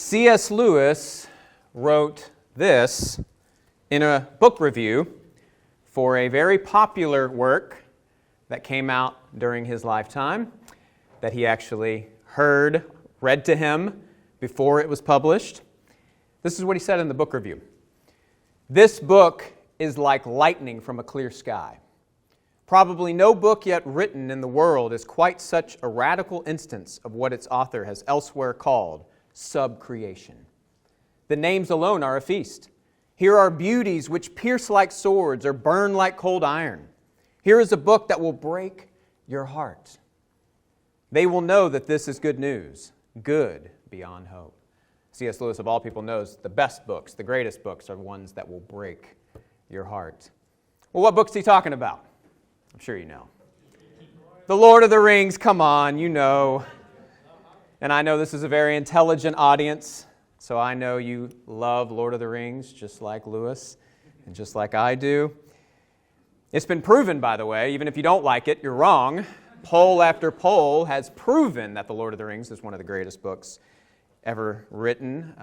C.S. Lewis wrote this in a book review for a very popular work that came out during his lifetime, that he actually read to him before it was published. This is what he said in the book review. "This book is like lightning from a clear sky. Probably no book yet written in the world is quite such a radical instance of what its author has elsewhere called subcreation. The names alone are a feast. Here are beauties which pierce like swords or burn like cold iron. Here is a book that will break your heart. They will know that this is good news, good beyond hope." C.S. Lewis, of all people, knows the best books, the greatest books, are ones that will break your heart. Well, what book's he talking about? I'm sure you know. The Lord of the Rings, come on, you know. And I know this is a very intelligent audience, so I know you love Lord of the Rings just like Lewis and just like I do. It's been proven, by the way, even if you don't like it, you're wrong. Poll after poll has proven that The Lord of the Rings is one of the greatest books ever written,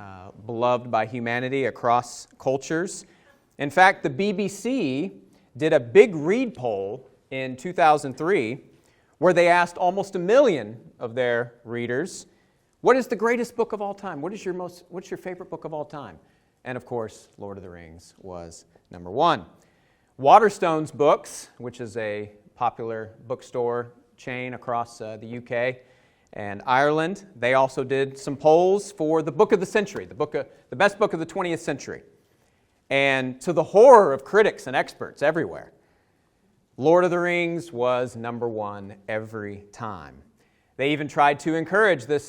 beloved by humanity across cultures. In fact, the BBC did a big read poll in 2003 where they asked almost 1 million of their readers, what is the greatest book of all time? What's your favorite book of all time? And of course, Lord of the Rings was number one. Waterstone's Books, which is a popular bookstore chain across the UK and Ireland, they also did some polls for the book of the century, the best book of the 20th century. And to the horror of critics and experts everywhere, Lord of the Rings was number one every time. They even tried to encourage the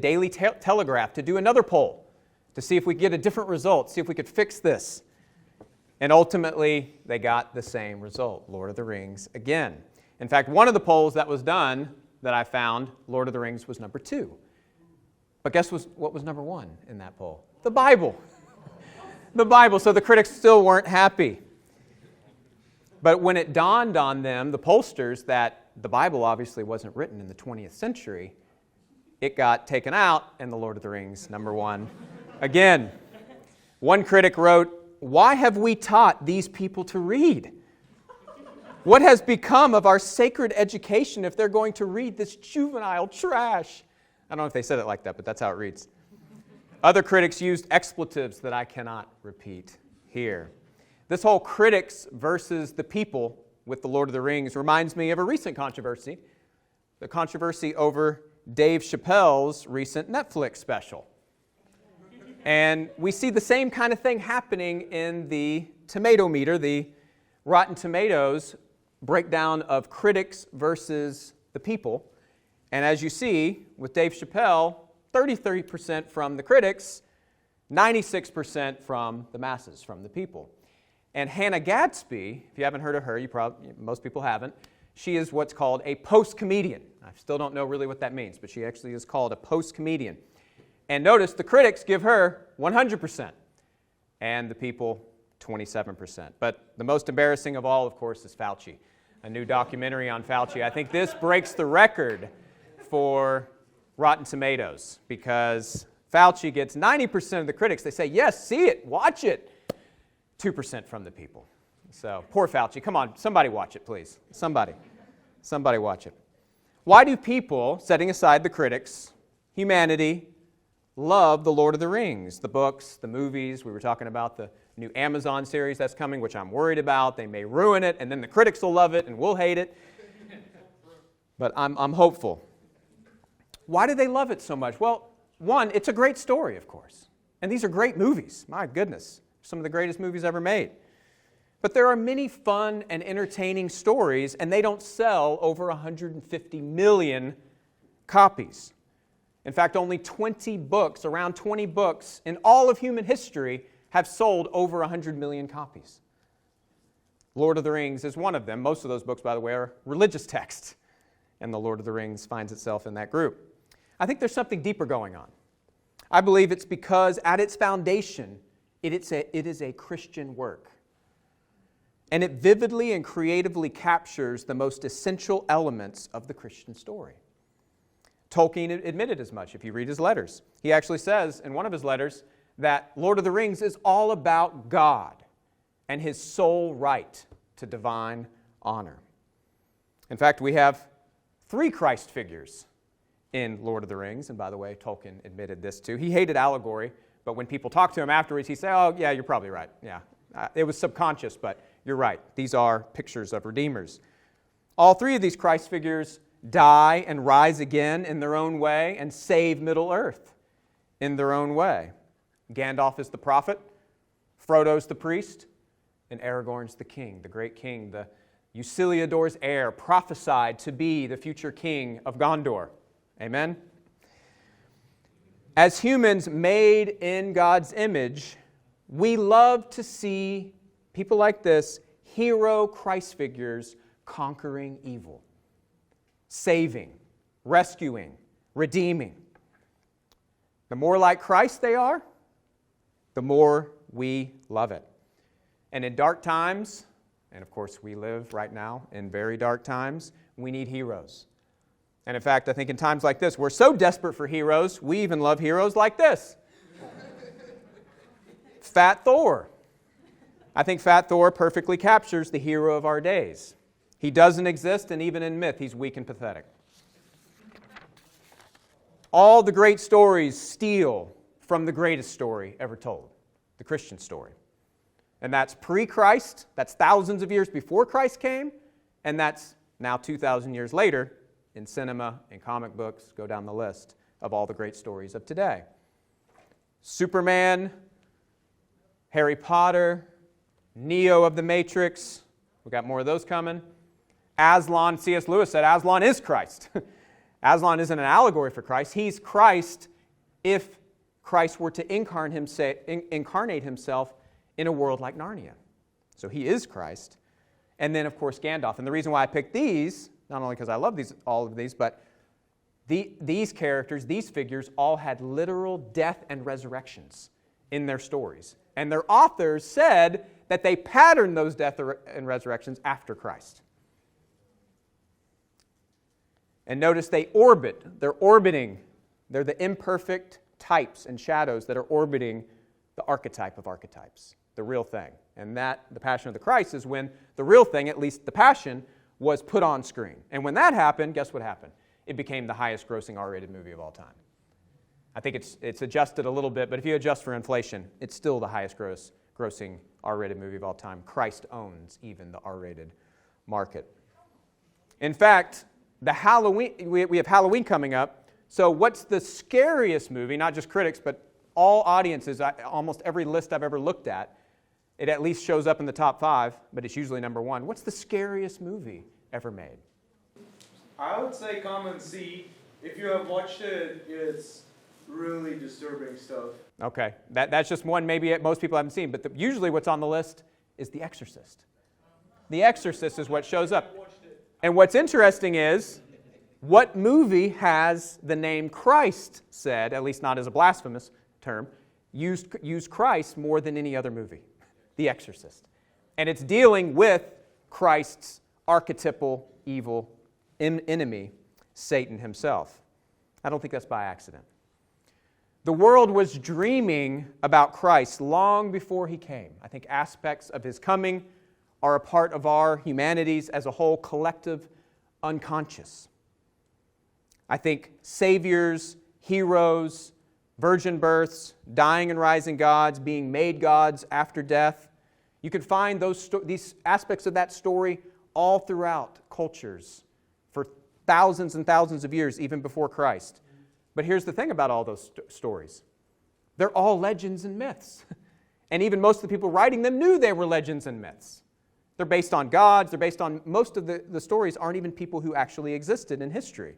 Daily Telegraph to do another poll to see if we could get a different result, see if we could fix this. And ultimately, they got the same result, Lord of the Rings again. In fact, one of the polls that was done that I found, Lord of the Rings was number 2. But guess what was number 1 in that poll? The Bible. The Bible, so the critics still weren't happy. But when it dawned on them, the pollsters, that the Bible obviously wasn't written in the 20th century, it got taken out, and the Lord of the Rings, number 1, again. One critic wrote, "Why have we taught these people to read? What has become of our sacred education if they're going to read this juvenile trash?" I don't know if they said it like that, but that's how it reads. Other critics used expletives that I cannot repeat here. This whole critics versus the people with The Lord of the Rings reminds me of a recent controversy, the controversy over Dave Chappelle's recent Netflix special. And we see the same kind of thing happening in the tomato meter, the Rotten Tomatoes breakdown of critics versus the people. And as you see, with Dave Chappelle, 33% from the critics, 96% from the masses, from the people. And Hannah Gadsby, if you haven't heard of her, most people haven't, she is what's called a post-comedian. I still don't know really what that means, but she actually is called a post-comedian. And notice the critics give her 100%, and the people 27%. But the most embarrassing of all, of course, is Fauci. A new documentary on Fauci. I think this breaks the record for Rotten Tomatoes because Fauci gets 90% of the critics. They say, yes, see it, watch it. 2% from the people. So, poor Fauci. Come on, somebody watch it, please. Somebody watch it. Why do people, setting aside the critics, humanity, love The Lord of the Rings? The books, the movies, we were talking about the new Amazon series that's coming, which I'm worried about. They may ruin it, and then the critics will love it, and we'll hate it. But I'm hopeful. Why do they love it so much? Well, one, it's a great story, of course. And these are great movies. My goodness. Some of the greatest movies ever made. But there are many fun and entertaining stories, and they don't sell over 150 million copies. In fact, only 20 books, around 20 books in all of human history have sold over 100 million copies. Lord of the Rings is one of them. Most of those books, by the way, are religious texts, and the Lord of the Rings finds itself in that group. I think there's something deeper going on. I believe it's because at its foundation, it is a Christian work. And it vividly and creatively captures the most essential elements of the Christian story. Tolkien admitted as much if you read his letters. He actually says in one of his letters that Lord of the Rings is all about God and his sole right to divine honor. In fact, we have 3 Christ figures in Lord of the Rings, and by the way, Tolkien admitted this too. He hated allegory, but when people talk to him afterwards, he said, oh, yeah, you're probably right. Yeah, it was subconscious, but you're right. These are pictures of redeemers. All 3 of these Christ figures die and rise again in their own way and save Middle-earth in their own way. Gandalf is the prophet, Frodo's the priest, and Aragorn's the king, the great king, the Usilliador's heir, prophesied to be the future king of Gondor. Amen? As humans made in God's image, we love to see people like this, hero Christ figures, conquering evil, saving, rescuing, redeeming. The more like Christ they are, the more we love it. And in dark times, and of course we live right now in very dark times, we need heroes. And in fact, I think in times like this, we're so desperate for heroes, we even love heroes like this. Fat Thor. I think Fat Thor perfectly captures the hero of our days. He doesn't exist, and even in myth, he's weak and pathetic. All the great stories steal from the greatest story ever told, the Christian story. And that's pre-Christ, that's thousands of years before Christ came, and that's now 2,000 years later in cinema, in comic books, go down the list of all the great stories of today. Superman, Harry Potter, Neo of the Matrix, we got more of those coming. Aslan, C.S. Lewis said Aslan is Christ. Aslan isn't an allegory for Christ. He's Christ if Christ were to incarnate himself in a world like Narnia. So he is Christ. And then, of course, Gandalf. And the reason why I picked these, not only because I love all of these, but these characters, these figures, all had literal death and resurrections in their stories. And their authors said that they patterned those death and resurrections after Christ. And notice they orbit. They're orbiting. They're the imperfect types and shadows that are orbiting the archetype of archetypes, the real thing. And that, the Passion of the Christ, is when the real thing, at least the Passion, was put on screen. And when that happened, guess what happened? It became the highest grossing R-rated movie of all time. I think it's adjusted a little bit, but if you adjust for inflation, it's still the highest grossing R-rated movie of all time. Christ owns even the R-rated market. In fact, we have Halloween coming up, so what's the scariest movie, not just critics, but all audiences, almost every list I've ever looked at least shows up in the top 5, but it's usually number 1. What's the scariest movie ever made? I would say Come and See. If you have watched it, it's really disturbing stuff. Okay, that's just one maybe most people haven't seen, but usually what's on the list is The Exorcist. The Exorcist is what shows up. And what's interesting is, what movie has the name Christ said, at least not as a blasphemous term, used Christ more than any other movie? The Exorcist. And it's dealing with Christ's archetypal evil enemy, Satan himself. I don't think that's by accident. The world was dreaming about Christ long before he came. I think aspects of his coming are a part of our humanity's as a whole collective unconscious. I think saviors, heroes, virgin births, dying and rising gods, being made gods after death. You can find these aspects of that story all throughout cultures for thousands and thousands of years, even before Christ. But here's the thing about all those stories. They're all legends and myths. And even most of the people writing them knew they were legends and myths. They're based on gods. They're based on, most of the stories aren't even people who actually existed in history.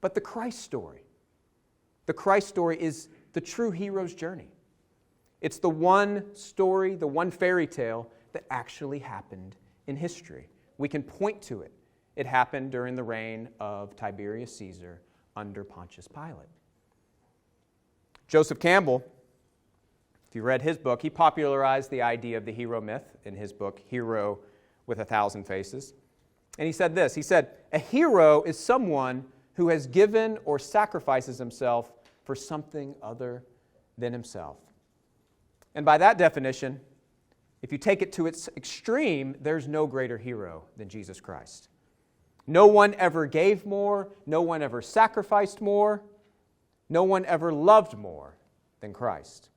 But the Christ story is the true hero's journey. It's the one story, the one fairy tale that actually happened in history. We can point to it. It happened during the reign of Tiberius Caesar under Pontius Pilate. Joseph Campbell, if you read his book, he popularized the idea of the hero myth in his book, Hero with 1,000 Faces. And he said this, he said, a hero is someone who has given or sacrifices himself for something other than himself. And by that definition, if you take it to its extreme, there's no greater hero than Jesus Christ. No one ever gave more, no one ever sacrificed more, no one ever loved more than Christ.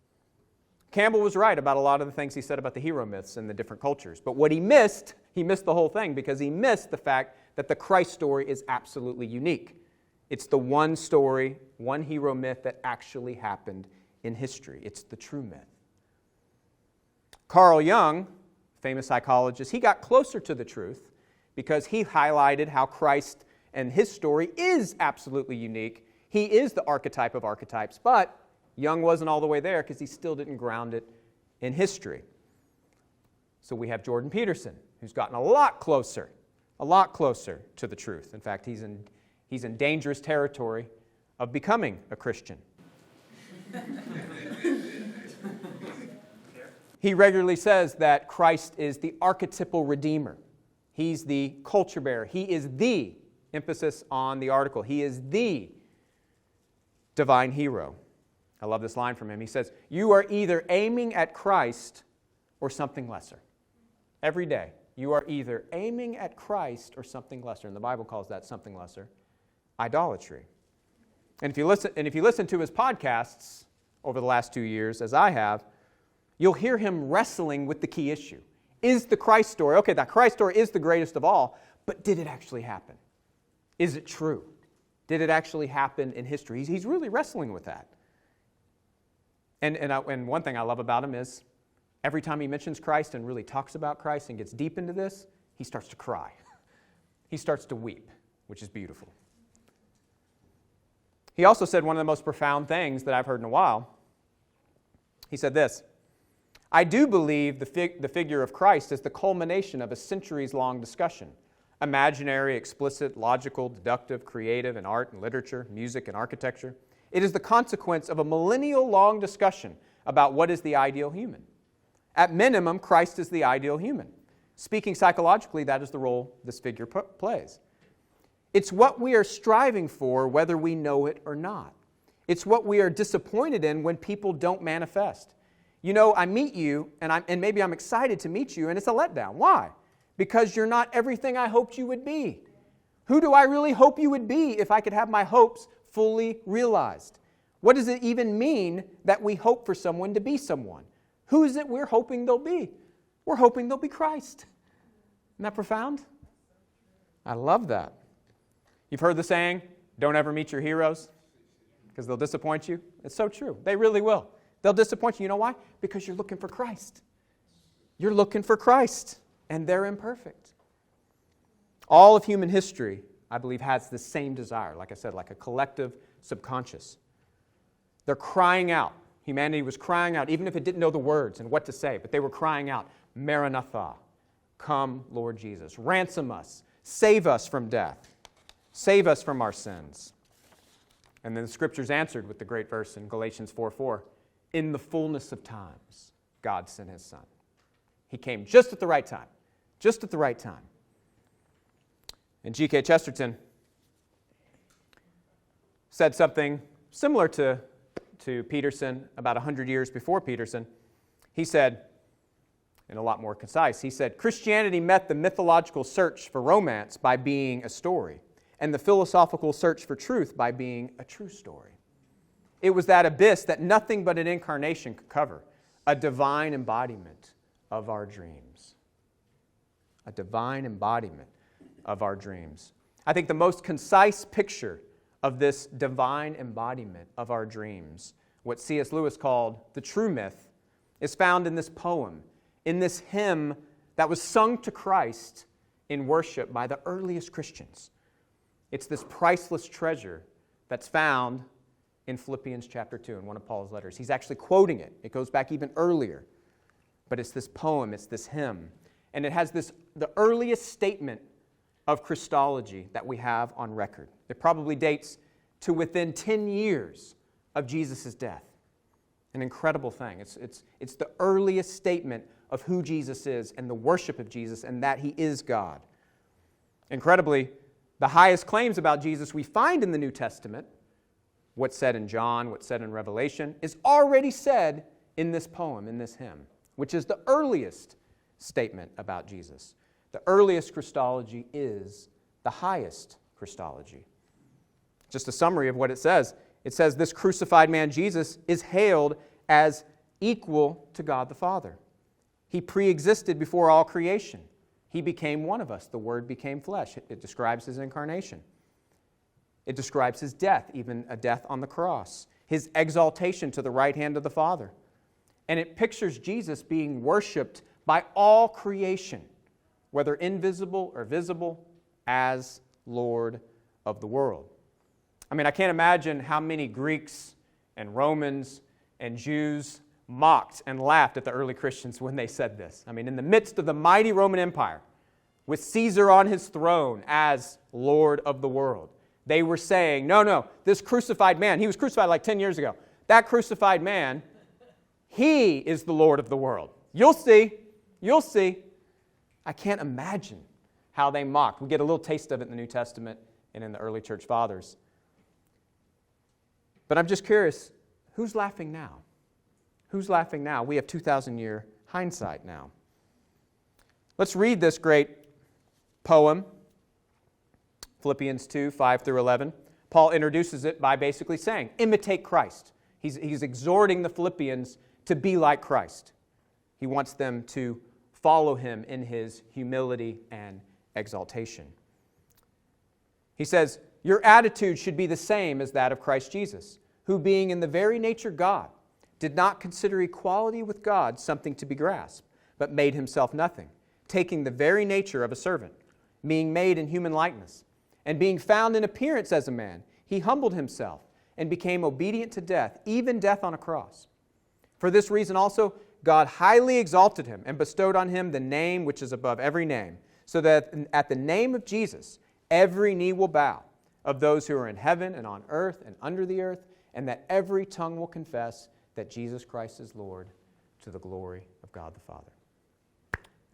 Campbell was right about a lot of the things he said about the hero myths in the different cultures. But what he missed the whole thing, because he missed the fact that the Christ story is absolutely unique. It's the one story, one hero myth that actually happened in history. It's the true myth. Carl Jung, famous psychologist, he got closer to the truth because he highlighted how Christ and his story is absolutely unique. He is the archetype of archetypes, but Jung wasn't all the way there because he still didn't ground it in history. So we have Jordan Peterson, who's gotten a lot closer to the truth. In fact, he's in dangerous territory of becoming a Christian. He regularly says that Christ is the archetypal redeemer. He's the culture bearer. He is the, emphasis on the article, he is the divine hero. I love this line from him. He says, "You are either aiming at Christ or something lesser." Every day, you are either aiming at Christ or something lesser. And the Bible calls that something lesser idolatry. And if you listen to his podcasts over the last 2 years, as I have, you'll hear him wrestling with the key issue. Is the Christ story, okay, that Christ story is the greatest of all, but did it actually happen? Is it true? Did it actually happen in history? He's really wrestling with that. And one thing I love about him is every time he mentions Christ and really talks about Christ and gets deep into this, he starts to cry. He starts to weep, which is beautiful. He also said one of the most profound things that I've heard in a while. He said this, "I do believe the figure of Christ is the culmination of a centuries-long discussion. Imaginary, explicit, logical, deductive, creative in art and literature, music and architecture. It is the consequence of a millennial-long discussion about what is the ideal human. At minimum, Christ is the ideal human. Speaking psychologically, that is the role this figure plays. It's what we are striving for, whether we know it or not. It's what we are disappointed in when people don't manifest. You know, I meet you, and maybe I'm excited to meet you, and it's a letdown. Why? Because you're not everything I hoped you would be. Who do I really hope you would be if I could have my hopes fully realized? What does it even mean that we hope for someone to be someone? Who is it we're hoping they'll be? We're hoping they'll be Christ." Isn't that profound? I love that. You've heard the saying, don't ever meet your heroes because they'll disappoint you. It's so true. They really will. They'll disappoint you. You know why? Because you're looking for Christ. You're looking for Christ, and they're imperfect. All of human history, I believe, has the same desire. Like I said, like a collective subconscious. They're crying out. Humanity was crying out, even if it didn't know the words and what to say, but they were crying out, "Maranatha, come, Lord Jesus. Ransom us. Save us from death. Save us from our sins." And then the Scriptures answered with the great verse in Galatians 4:4. "In the fullness of times, God sent His Son." He came just at the right time. Just at the right time. And G.K. Chesterton said something similar to Peterson about 100 years before Peterson. He said, and a lot more concise, he said, "Christianity met the mythological search for romance by being a story, and the philosophical search for truth by being a true story. It was that abyss that nothing but an incarnation could cover, a divine embodiment of our dreams." A divine embodiment of our dreams. I think the most concise picture of this divine embodiment of our dreams, what C.S. Lewis called the true myth, is found in this poem, in this hymn that was sung to Christ in worship by the earliest Christians. It's this priceless treasure that's found in Philippians chapter 2, in one of Paul's letters. He's actually quoting it. It goes back even earlier. But it's this poem, it's this hymn. And it has the earliest statement of Christology that we have on record. It probably dates to within 10 years of Jesus' death. An incredible thing. It's the earliest statement of who Jesus is and the worship of Jesus and that He is God. Incredibly, The highest claims about Jesus we find in the New Testament, what's said in John, what's said in Revelation, is already said in this poem, in this hymn, which is the earliest statement about Jesus. The earliest Christology is the highest Christology. Just a summary of what it says. It says, this crucified man, Jesus, is hailed as equal to God the Father. He pre-existed before all creation. He became one of us. The Word became flesh. It describes His incarnation. It describes His death, even a death on the cross. His exaltation to the right hand of the Father. And it pictures Jesus being worshipped by all creation, whether invisible or visible, as Lord of the world. I mean, I can't imagine how many Greeks and Romans and Jews mocked and laughed at the early Christians when they said this. I mean, in the midst of the mighty Roman Empire, with Caesar on his throne as Lord of the world, they were saying, no, this crucified man, he was crucified like 10 years ago. That crucified man, he is the Lord of the world. You'll see. I can't imagine how they mocked. We get a little taste of it in the New Testament and in the early church fathers. But I'm just curious, who's laughing now? Who's laughing now? We have 2,000-year hindsight now. Let's read this great poem, Philippians 2, 5 through 11. Paul introduces it by basically saying, imitate Christ. He's exhorting the Philippians to be like Christ. He wants them to follow Him in His humility and exaltation. He says, your attitude should be the same as that of Christ Jesus, who being in the very nature God, did not consider equality with God something to be grasped, but made Himself nothing, taking the very nature of a servant, being made in human likeness, and being found in appearance as a man, He humbled Himself and became obedient to death, even death on a cross. For this reason also, God highly exalted Him and bestowed on Him the name which is above every name, so that at the name of Jesus, every knee will bow, of those who are in heaven and on earth and under the earth, and that every tongue will confess that Jesus Christ is Lord, to the glory of God the Father.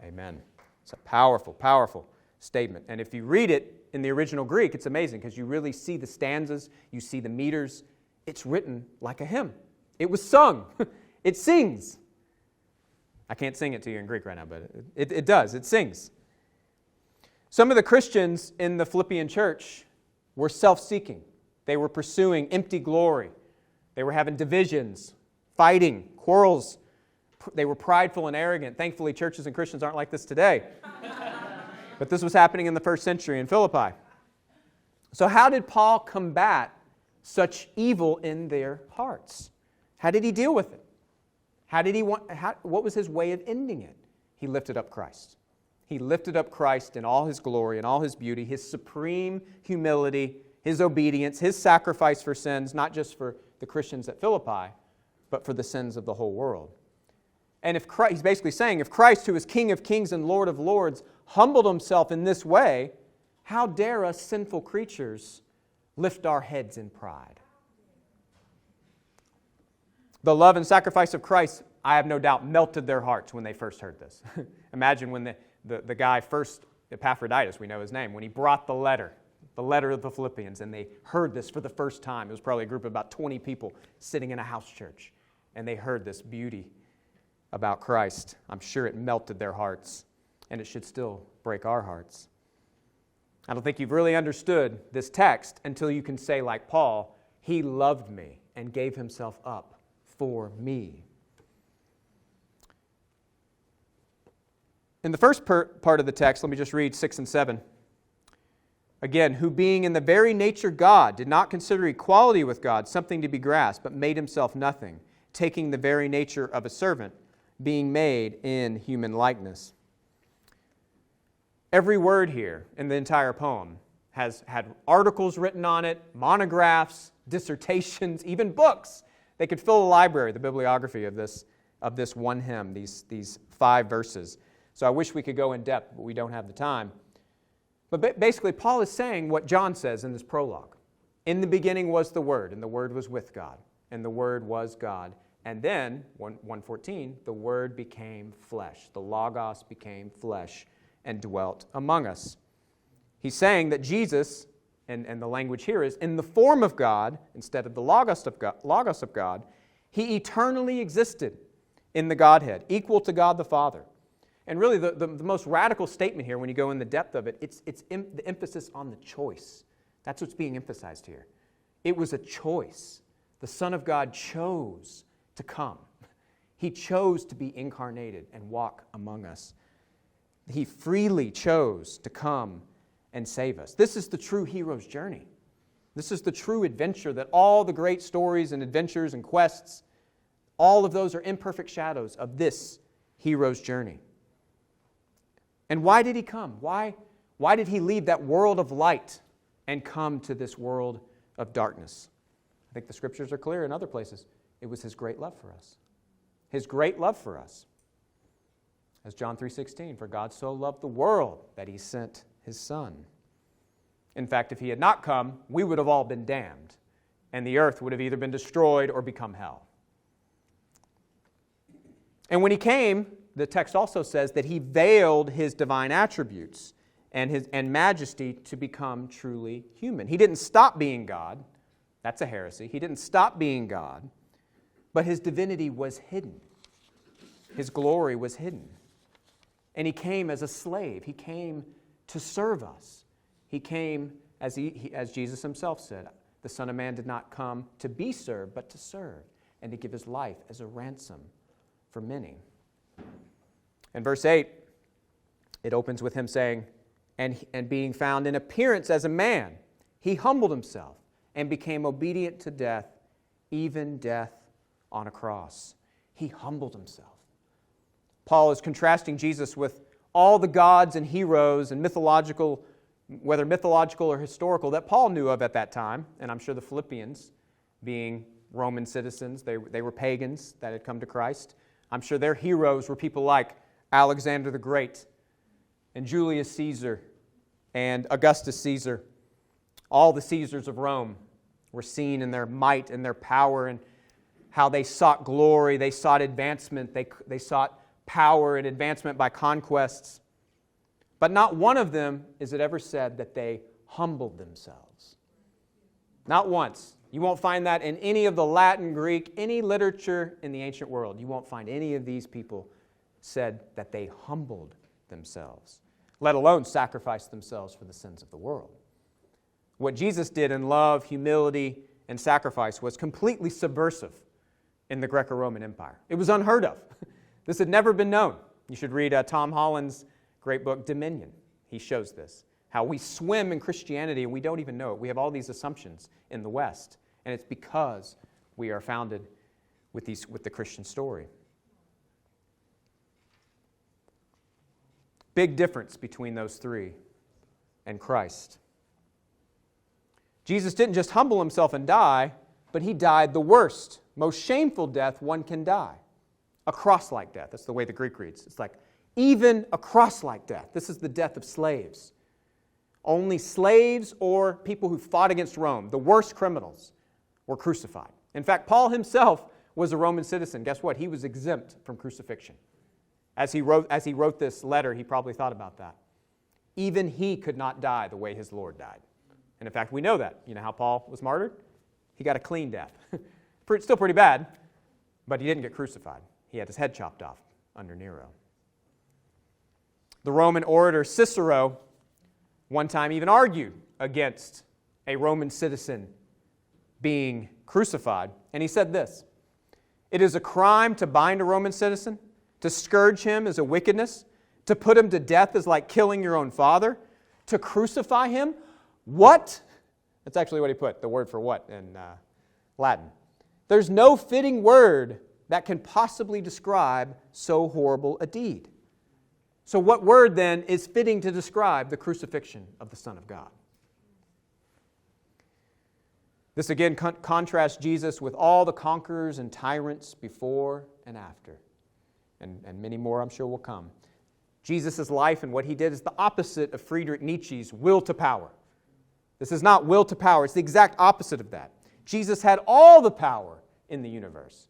Amen. It's a powerful, powerful statement. And if you read it in the original Greek, it's amazing because you really see the stanzas, you see the meters. It's written like a hymn. It was sung. It sings. I can't sing it to you in Greek right now, but it does. It sings. Some of the Christians in the Philippian church were self-seeking. They were pursuing empty glory. They were having divisions, fighting, quarrels. They were prideful and arrogant. Thankfully, churches and Christians aren't like this today. But this was happening in the first century in Philippi. So how did Paul combat such evil in their hearts? How did he deal with it? What was his way of ending it? He lifted up Christ. He lifted up Christ in all His glory and all His beauty, His supreme humility, His obedience, His sacrifice for sins, not just for the Christians at Philippi, but for the sins of the whole world. And if Christ, he's basically saying, if Christ, who is King of kings and Lord of lords, humbled Himself in this way, how dare us sinful creatures lift our heads in pride? The love and sacrifice of Christ, I have no doubt, melted their hearts when they first heard this. Imagine when the guy first, Epaphroditus, we know his name, when he brought the letter of the Philippians, and they heard this for the first time. It was probably a group of about 20 people sitting in a house church, and they heard this beauty about Christ. I'm sure it melted their hearts, and it should still break our hearts. I don't think you've really understood this text until you can say, like Paul, He loved me and gave Himself up for me. In the first part of the text, let me just read 6 and 7. Again, who being in the very nature God, did not consider equality with God something to be grasped, but made Himself nothing, taking the very nature of a servant, being made in human likeness. Every word here in the entire poem has had articles written on it, monographs, dissertations, even books. They could fill a library, the bibliography of this one hymn, these 5 verses. So I wish we could go in depth, but we don't have the time. But basically, Paul is saying what John says in this prologue. In the beginning was the Word, and the Word was with God, and the Word was God. And then, 1:14, the Word became flesh. The Logos became flesh and dwelt among us. He's saying that Jesus, and the language here is, in the form of God, instead of the Logos of God, he eternally existed in the Godhead, equal to God the Father. And really, the most radical statement here, when you go in the depth of it, it's the emphasis on the choice. That's what's being emphasized here. It was a choice. The Son of God chose to come. He chose to be incarnated and walk among us. He freely chose to come and save us. This is the true hero's journey. This is the true adventure that all the great stories and adventures and quests, all of those are imperfect shadows of this hero's journey. And why did he come? Why did he leave that world of light and come to this world of darkness? I think the scriptures are clear in other places. It was his great love for us. His great love for us. As John 3:16, for God so loved the world that he sent his Son. In fact, if he had not come, we would have all been damned, and the earth would have either been destroyed or become hell. And when he came, the text also says that he veiled his divine attributes and majesty to become truly human. He didn't stop being God. That's a heresy. He didn't stop being God, but his divinity was hidden. His glory was hidden. And he came as a slave. He came to serve us. He came, as Jesus himself said, the Son of Man did not come to be served, but to serve, and to give his life as a ransom for many. In verse 8, it opens with him saying, and being found in appearance as a man, he humbled himself and became obedient to death, even death on a cross. He humbled himself. Paul is contrasting Jesus with all the gods and heroes and mythological, whether mythological or historical, that Paul knew of at that time. And I'm sure the Philippians, being Roman citizens, they were pagans that had come to Christ. I'm sure their heroes were people like Alexander the Great and Julius Caesar and Augustus Caesar. All the Caesars of Rome were seen in their might and their power and how they sought glory, they sought advancement, they sought power and advancement by conquests. But not one of them is it ever said that they humbled themselves. Not once. You won't find that in any of the Latin, Greek, any literature in the ancient world. You won't find any of these people said that they humbled themselves, let alone sacrificed themselves for the sins of the world. What Jesus did in love, humility, and sacrifice was completely subversive in the Greco-Roman Empire. It was unheard of. This had never been known. You should read Tom Holland's great book, Dominion. He shows this, how we swim in Christianity and we don't even know it. We have all these assumptions in the West, and it's because we are founded with the Christian story. Big difference between those three and Christ. Jesus didn't just humble himself and die, but he died the worst, most shameful death one can die. A cross-like death. That's the way the Greek reads. It's like, even a cross-like death. This is the death of slaves. Only slaves or people who fought against Rome, the worst criminals, were crucified. In fact, Paul himself was a Roman citizen. Guess what? He was exempt from crucifixion. As he wrote this letter, he probably thought about that. Even he could not die the way his Lord died. And in fact, we know that. You know how Paul was martyred? He got a clean death. Still pretty bad, but he didn't get crucified. He had his head chopped off under Nero. The Roman orator Cicero one time even argued against a Roman citizen being crucified. And he said this, "It is a crime to bind a Roman citizen. To scourge him is a wickedness. To put him to death is like killing your own father. To crucify him, what?" That's actually what he put, the word for what in Latin. "There's no fitting word that can possibly describe so horrible a deed." So what word then is fitting to describe the crucifixion of the Son of God? This again contrasts Jesus with all the conquerors and tyrants before and after. And many more I'm sure will come. Jesus' life and what he did is the opposite of Friedrich Nietzsche's will to power. This is not will to power. It's the exact opposite of that. Jesus had all the power in the universe,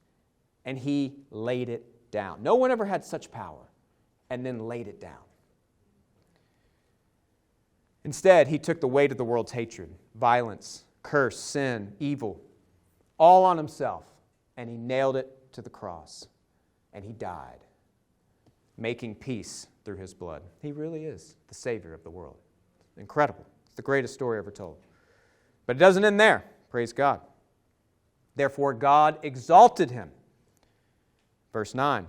and he laid it down. No one ever had such power and then laid it down. Instead, he took the weight of the world's hatred, violence, curse, sin, evil, all on himself, and he nailed it to the cross, and he died, making peace through his blood. He really is the Savior of the world. Incredible. It's the greatest story ever told. But it doesn't end there. Praise God. Therefore, God exalted him. Verse 9.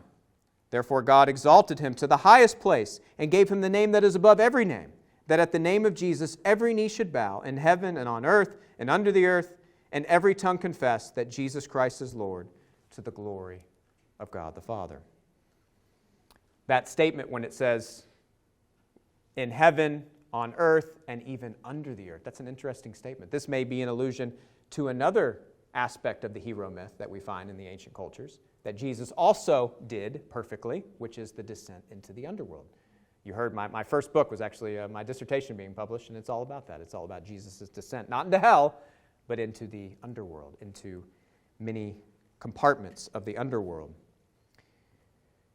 Therefore, God exalted him to the highest place and gave him the name that is above every name, that at the name of Jesus every knee should bow, in heaven and on earth and under the earth, and every tongue confess that Jesus Christ is Lord, to the glory of God the Father. That statement when it says, in heaven, on earth, and even under the earth, that's an interesting statement. This may be an allusion to another aspect of the hero myth that we find in the ancient cultures, that Jesus also did perfectly, which is the descent into the underworld. You heard my first book was actually my dissertation being published, and it's all about that. It's all about Jesus' descent, not into hell, but into the underworld, into many compartments of the underworld.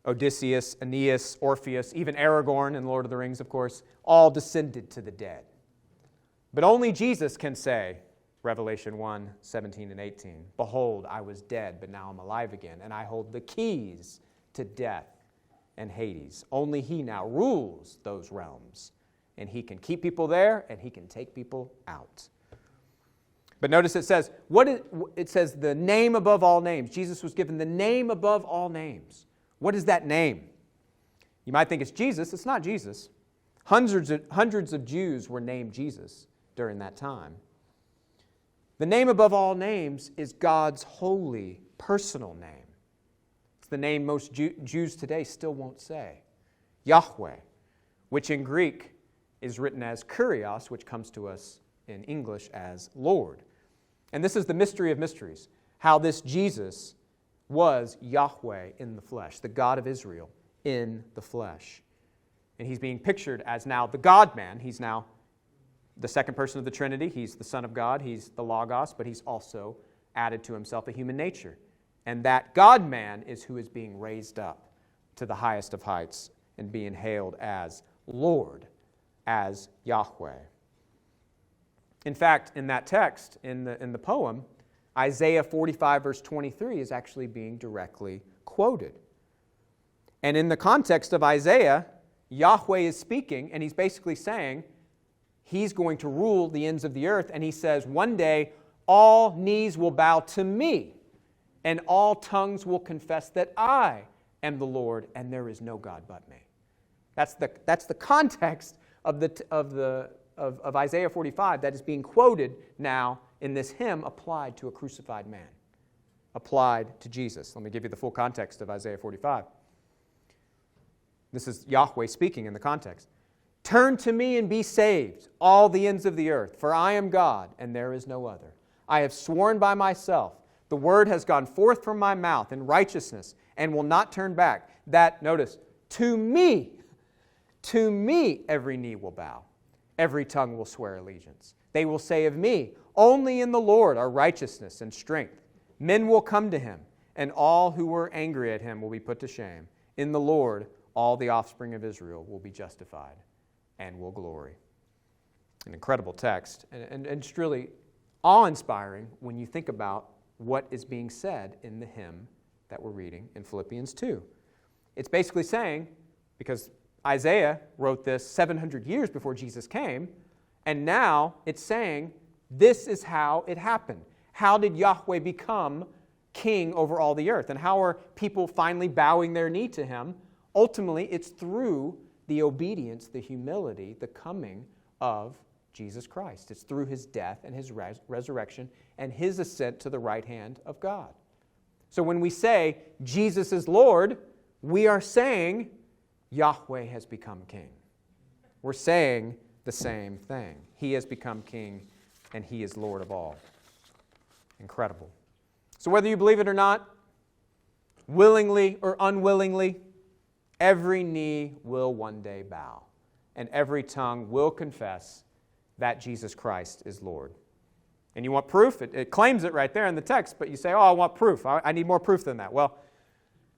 Odysseus, Aeneas, Orpheus, even Aragorn in Lord of the Rings, of course, all descended to the dead. But only Jesus can say, Revelation 1, 17 and 18, behold, I was dead, but now I'm alive again, and I hold the keys to death and Hades. Only he now rules those realms, and he can keep people there, and he can take people out. But notice it says, it says the name above all names. Jesus was given the name above all names. What is that name? You might think it's Jesus. It's not Jesus. Hundreds of Jews were named Jesus during that time. The name above all names is God's holy, personal name. It's the name most Jews today still won't say. Yahweh, which in Greek is written as Kyrios, which comes to us in English as Lord. And this is the mystery of mysteries, how this Jesus was Yahweh in the flesh, the God of Israel in the flesh. And he's being pictured as now the God-man. He's now the second person of the Trinity. He's the Son of God. He's the Logos, but he's also added to himself a human nature. And that God-man is who is being raised up to the highest of heights and being hailed as Lord, as Yahweh. In fact, in that text, in the poem, Isaiah 45 verse 23 is actually being directly quoted. And in the context of Isaiah, Yahweh is speaking, and he's basically saying he's going to rule the ends of the earth, and he says, one day all knees will bow to me, and all tongues will confess that I am the Lord, and there is no God but me. That's the context of Isaiah 45 that is being quoted now in this hymn applied to a crucified man, applied to Jesus. Let me give you the full context of Isaiah 45. This is Yahweh speaking in the context. Turn to me and be saved, all the ends of the earth, for I am God and there is no other. I have sworn by myself, the word has gone forth from my mouth in righteousness and will not turn back. That, notice, to me every knee will bow, every tongue will swear allegiance. They will say of me, only in the Lord are righteousness and strength. Men will come to him, and all who were angry at him will be put to shame. In the Lord, all the offspring of Israel will be justified and will glory. An incredible text, and it's really awe-inspiring when you think about what is being said in the hymn that we're reading in Philippians 2. It's basically saying, because Isaiah wrote this 700 years before Jesus came, and now it's saying, this is how it happened. How did Yahweh become king over all the earth? And how are people finally bowing their knee to him? Ultimately, it's through the obedience, the humility, the coming of Jesus Christ. It's through his death and his resurrection and his ascent to the right hand of God. So when we say Jesus is Lord, we are saying Yahweh has become king. We're saying the same thing. He has become king and he is Lord of all. Incredible. So whether you believe it or not, willingly or unwillingly, every knee will one day bow, and every tongue will confess that Jesus Christ is Lord. And you want proof? It claims it right there in the text, but you say, oh, I want proof. I need more proof than that. Well,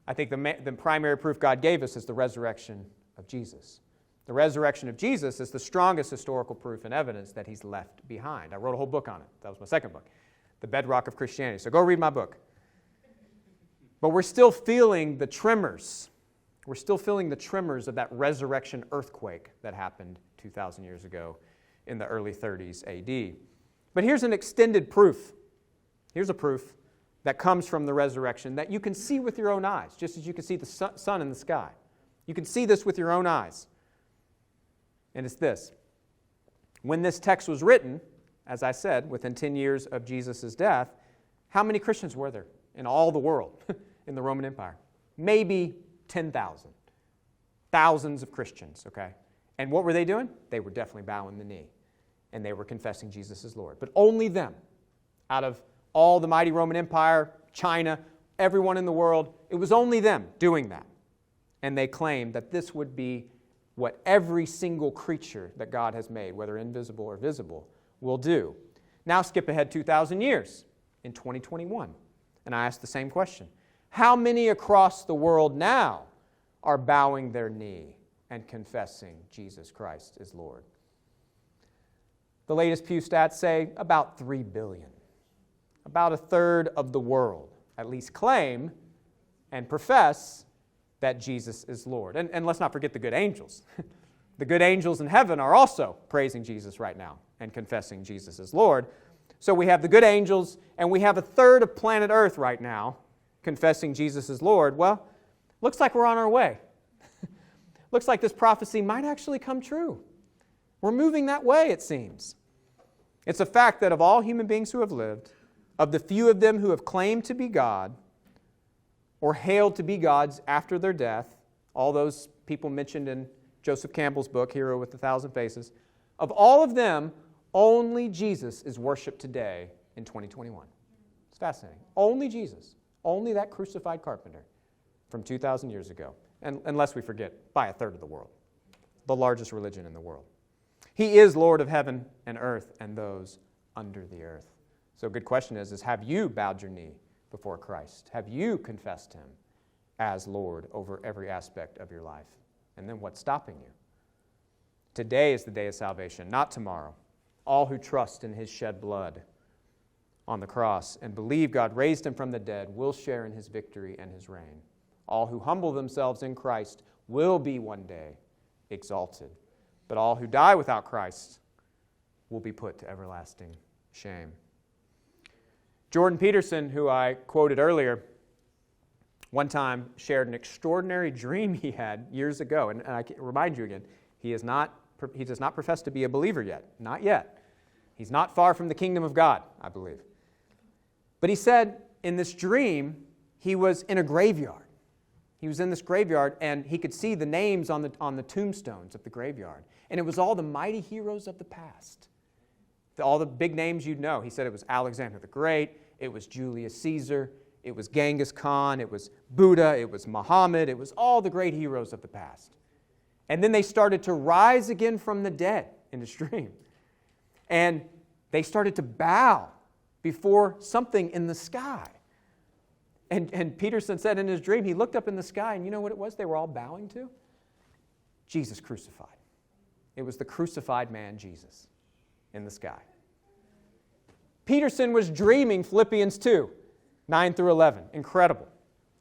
I think the primary proof God gave us is the resurrection of Jesus. The resurrection of Jesus is the strongest historical proof and evidence that he's left behind. I wrote a whole book on it. That was my second book, The Bedrock of Christianity. So go read my book. But we're still feeling the tremors. We're still feeling the tremors of that resurrection earthquake that happened 2,000 years ago in the early 30s AD. But here's an extended proof. Here's a proof that comes from the resurrection that you can see with your own eyes, just as you can see the sun in the sky. You can see this with your own eyes. And it's this. When this text was written, as I said, within 10 years of Jesus' death, how many Christians were there in all the world in the Roman Empire? Maybe 10,000. Thousands of Christians, okay? And what were they doing? They were definitely bowing the knee. And they were confessing Jesus as Lord. But only them, out of all the mighty Roman Empire, China, everyone in the world, it was only them doing that. And they claimed that this would be what every single creature that God has made, whether invisible or visible, will do. Now skip ahead 2,000 years in 2021. And I ask the same question. How many across the world now are bowing their knee and confessing Jesus Christ is Lord? The latest Pew stats say about 3 billion. About a third of the world at least claim and profess that Jesus is Lord. And let's not forget the good angels. The good angels in heaven are also praising Jesus right now and confessing Jesus as Lord. So we have the good angels, and we have a third of planet Earth right now confessing Jesus as Lord. Well, looks like we're on our way. Looks like this prophecy might actually come true. We're moving that way, it seems. It's a fact that of all human beings who have lived, of the few of them who have claimed to be God or hailed to be gods after their death, all those people mentioned in Joseph Campbell's book, Hero with a Thousand Faces, of all of them, only Jesus is worshipped today in 2021. It's fascinating. Only Jesus. Only that crucified carpenter from 2,000 years ago. And unless we forget, by a third of the world. The largest religion in the world. He is Lord of heaven and earth and those under the earth. So a good question is have you bowed your knee before Christ? Have you confessed Him as Lord over every aspect of your life? And then what's stopping you? Today is the day of salvation, not tomorrow. All who trust in His shed blood on the cross and believe God raised Him from the dead will share in His victory and His reign. All who humble themselves in Christ will be one day exalted. But all who die without Christ will be put to everlasting shame. Jordan Peterson, who I quoted earlier, one time shared an extraordinary dream he had years ago. And I can remind you again, he does not profess to be a believer yet. Not yet. He's not far from the kingdom of God, I believe. But he said in this dream, he was in a graveyard. He was in this graveyard, and he could see the names on the tombstones of the graveyard. And it was all the mighty heroes of the past. All the big names you'd know. He said it was Alexander the Great, it was Julius Caesar, it was Genghis Khan, it was Buddha, it was Muhammad, it was all the great heroes of the past. And then they started to rise again from the dead in his dream. And they started to bow before something in the sky. And Peterson said in his dream, he looked up in the sky, and you know what it was they were all bowing to? Jesus crucified. It was the crucified man, Jesus, in the sky. Peterson was dreaming Philippians 2, 9 through 11. Incredible.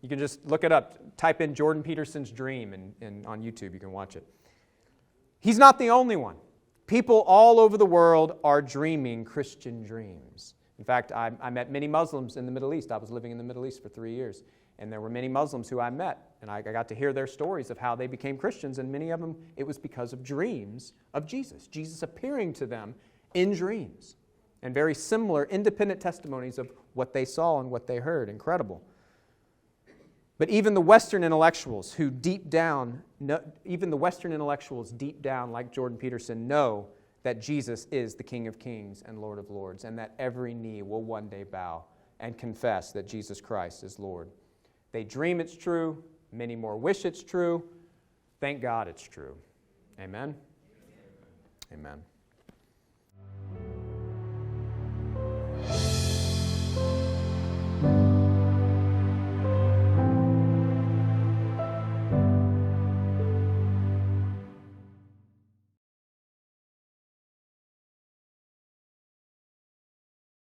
You can just look it up. Type in Jordan Peterson's dream on YouTube. You can watch it. He's not the only one. People all over the world are dreaming Christian dreams. In fact, I met many Muslims in the Middle East. I was living in the Middle East for 3 years. And there were many Muslims who I met. And I got to hear their stories of how they became Christians. And many of them, it was because of dreams of Jesus. Jesus appearing to them in dreams. And very similar, independent testimonies of what they saw and what they heard. Incredible. But even the Western intellectuals who deep down, like Jordan Peterson, know that Jesus is the King of Kings and Lord of Lords, and that every knee will one day bow and confess that Jesus Christ is Lord. They dream it's true. Many more wish it's true. Thank God it's true. Amen? Amen.